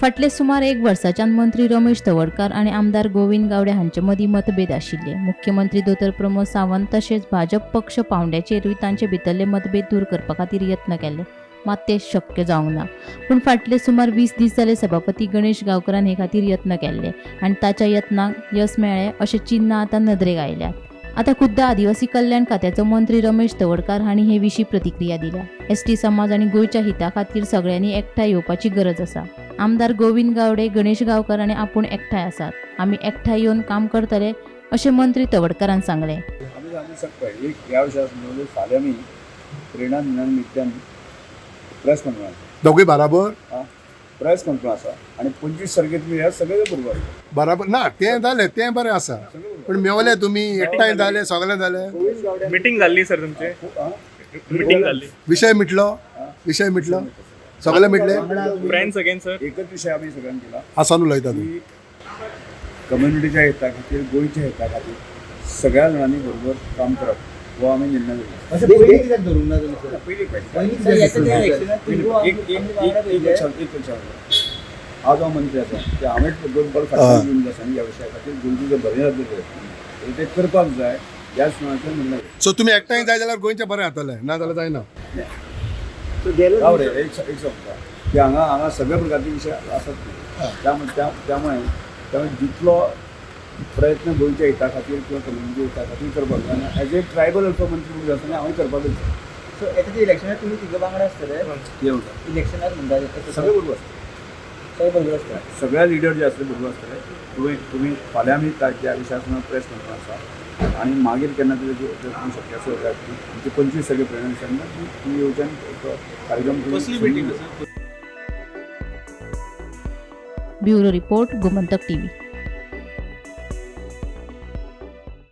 फाटले सुमार एक वर्साच्यान मंत्री रमेश तवडकार आणि आमदार गोविंद गावडे हांचे मदीं मतभेद आशिल्ले. मुख्यमंत्री दोतर प्रमोद सावंत तशेंच भाजप पक्ष पावंड्याचेरूय तांचे भितरले मतभेद दूर करपा खातीर यत्न केले, मात ते शक्य जावंक ना. पूण फाटले सुमार 20 दीस जाले सभापती गणेश गांवकरान हे खातीर यत्न केले आनी ताच्या यत्नाक यश मेळ्ळें अशें चिन्ह आतां नदरेक आयल्यात. आता खुद्द आदिवासी कल्याण खात्याचो मंत्री रमेश तवडकार हांणी हे विशीं प्रतिक्रिया दिल्या. एसटी समाज आनी गोंयच्या हिता खातीर सगळ्यांनी एकठांय येवपाची गरज आसा. आमदार गोविंद गावडे, गणेश गांवकर आनी आपूण एकठांय आसात. आमी एकठांय येवन काम करतले अशें मंत्री तवडकारान सांगलें. आमी सांगूंक शकता एक ह्या विशयाक फाल्यां आमी प्रेरणा दिना निमित्यान प्रेस कॉन्फरन्स दोघे बराबर प्रेस कॉन्फरन्स आसा आनी 25 तारखेर तुमी ह्या सगळे बरोबर बराबर ना तें जालें तें बरें आसा पण मेवले तुमी एकठांय जाले सगळें जालें मीटिंग जाल्ली सर तुमचे मीटिंग जाल्ली विशय मिटलो सगळें मिटले फ्रेंड्स अगेन सर एकच विशय आमी सगळ्यांक केला आसान उलयता तूं की कम्युनिटीच्या हिता खातीर गोंयच्या हिता खातीर सगळ्या जाणांनी बरोबर काम करप हो आमी निर्णय घेतला. आज हांव मंत्री आसा ते हांवें बरोबर फाटल्यान घेवन आसा आनी ह्या विशया खातीर गोंयचे बरें जातलें ते करपाक जाय ह्या सुनाचें निर्णय. सो तुमी एकठांय जाय जाल्यार गोंयचें बरें जातलें ना जाल्यार जायना. रे एक सांगता की हांगा सगळे प्रकारचे विशय आसात त्यामुळे जितलो प्रयत्न गोंयच्या हिता खातीर किंवा कम्युनिटी हिता खातीर करपाक जाय आनी एज ए ट्रायबल अल्सो मंत्री म्हणून आसतना हांवें करपाकच जाय. सो येता इलेक्शनाक तुमी तिघे वांगडा आसतले इलेक्शनाक म्हणटा सगळे बरोबर आसता सगळे बरोबर आसता सगळ्या लिडर जे आसले बरोबर आसतले. तुम्ही फाल्यां आमी त्या विशयाक प्रेस कॉन्फरन्स आसा आनी मागीर केन्ना तरी शक्य आसा की आमचे 25 सगळे प्रेरणांच्यान तुमी येवच्यान कार्यक्रम ब्युरो रिपोर्ट गोमंतक टीव्ही.